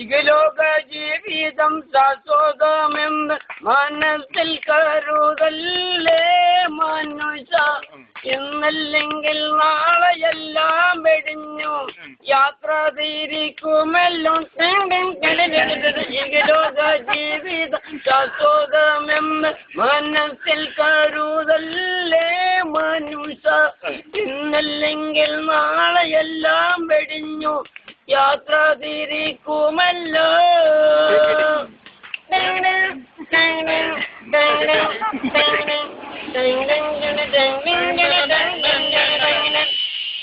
ലോക ജീവിതം ശാശ്വതമെന്ന് മനസ്സിൽ കരുതല്ലേ മനുഷ്യ. ഇന്നല്ലെങ്കിൽ നാളെയെല്ലാം വെടിഞ്ഞു യാത്ര തിരിക്കുമല്ലോ. ലോക ജീവിതം ശാശ്വതമെന്ന് മനസ്സിൽ കരുതല്ലേ മനുഷ്യ. ഇന്നല്ലെങ്കിൽ നാളെയെല്ലാം വെടിഞ്ഞു യാത്ര തിരിക്കുമല്ലോ.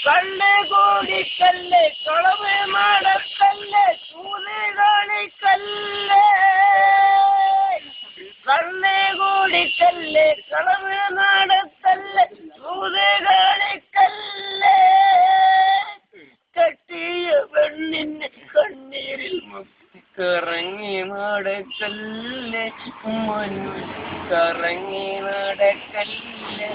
കള്ള് കോടിക്കല്ലേ കളവ് നടക്കല്ലേ ചൂത് കളിക്കല്ലേ. കള്ള് കോടിക്കല്ലേ കളവ് നടക്കല്ലേ ചൂത് കളിക്കല്ലേ. കെട്ടിയ പെണ്ണിന് കണ്ണീരിൽ കറങ്ങി നടക്കല്ലേ കറങ്ങി നടക്കല്ലേ.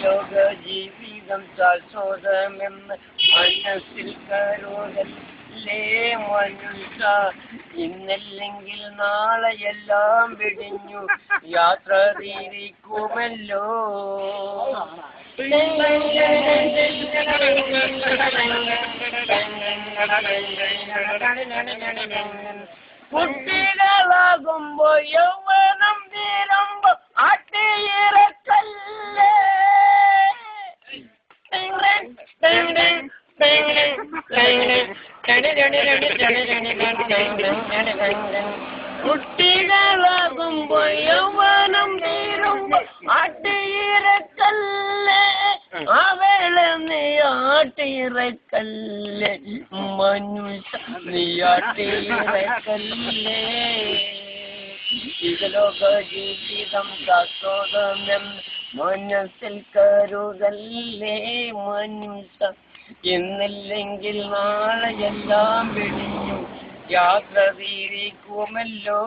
ലോക ജീവിതം ശാശ്വതമെന്ന് മനസ്സിൽ കരുതല്ലേ മനുഷ്യ. ഇന്നല്ലെങ്കിൽ നാളെയെല്ലാം വെടിഞ്ഞു യാത്ര തിരിക്കുമല്ലോ. കുട്ടികളാകുമ്പോ യൗവനം തീരുമ്പോ ആട്ടിയിറക്കല്ലേ. കുട്ടികളാകുമ്പോ യൗവനം തീരുമ്പോ ആട്ടിയിറക്കല്ലേ. അവളെ നീ ആട്ടിയിറക്കല്ലേ മനുഷ്യ നീ ആട്ടിയിറക്കല്ലേ. ലോക ജീവിതം ശാശ്വതമെന്ന് മനസ്സിൽ കരുതല്ലേ മനുഷ്യ. ഇന്നില്ലെങ്കിൽ നാളെയെല്ലാം വെടിഞ്ഞു യാത്ര തിരിക്കുമല്ലോ.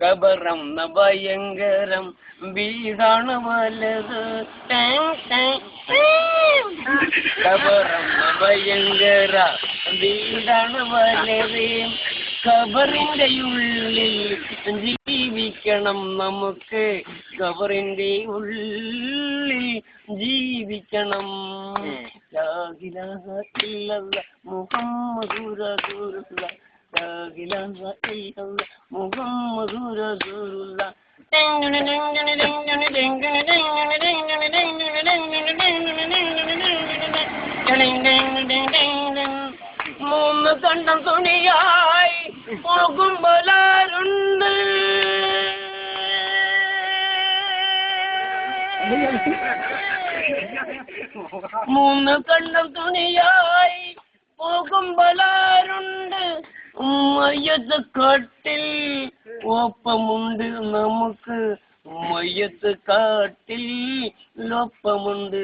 കബറം ഭയങ്കരം വീടാണ് വലത്. കബറം ഭയങ്കര വീടാണ് വലത്. ഖബറിന്റെ ഉള്ളിൽ ജീവിക്കണം നമുക്ക്. ഖബറിന്റെ ഉള്ളിൽ ജീവിക്കണം. ലാ ഇലാഹ ഇല്ലല്ലാഹ് മുഹമ്മദുർ റസൂലുള്ളാഹ്. ലാ ഇലാഹ ഇല്ലല്ലാഹ് മുഹമ്മദുർ റസൂലുള്ളാഹ്. മൂന്ന് കണ്ടം തുണിയായി പോകുമ്പോലാരുണ്ട്. മൂന്ന് കണ്ടം തുണിയായി പോകുമ്പോലാരുണ്ട്. മയ്യത്ത് കാട്ടിൽ ഒപ്പമുണ്ട് നമുക്ക്. മയ്യത്ത് കാട്ടിൽ ഒപ്പമുണ്ട്.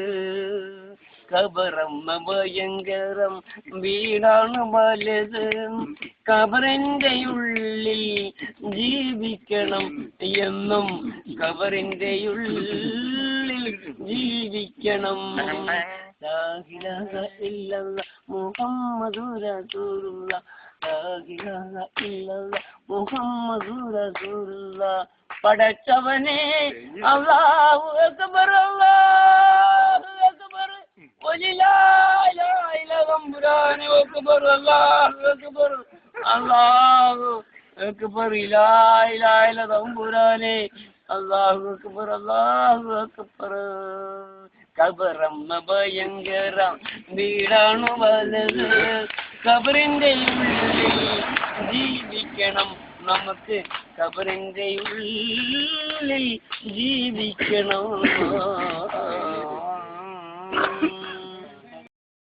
ഖബറം ഭയങ്കരം വീടാണ് വലുത്. ഖബറിന്റെ ഉള്ളിൽ ജീവിക്കണം എന്നും. ഖബറിന്റെ ഉള്ളിൽ ജീവിക്കണം. ലാ ഇലാഹ ഇല്ലല്ലാഹ് മുഹമ്മദുർ റസൂലുള്ളാഹ്. ലാ ഇലാഹ ഇല്ലല്ലാഹ് മുഹമ്മദുർ റസൂലുള്ളാഹ്. പടച്ചവനെ അല്ലാഹു അക്ബർ അല്ലാഹു അക്ബർ തമ്പുരാനെ അക്ബർ അല്ലാഹു അക്ബർ അല്ലാഹു അക്ബർ ലാ ഇലാഹ ഇല്ല തമ്പുരാനെ അല്ലാഹു അക്ബർ അല്ലാഹു അക്ബർ. ഖബറം ഭയങ്കരം വീടാണ് വലുത്. ഖബറിന്റെ ഉള്ളിൽ ജീവിക്കണം നമുക്ക്. ഖബറിന്റെ ഉള്ളിൽ ജീവിക്കണം.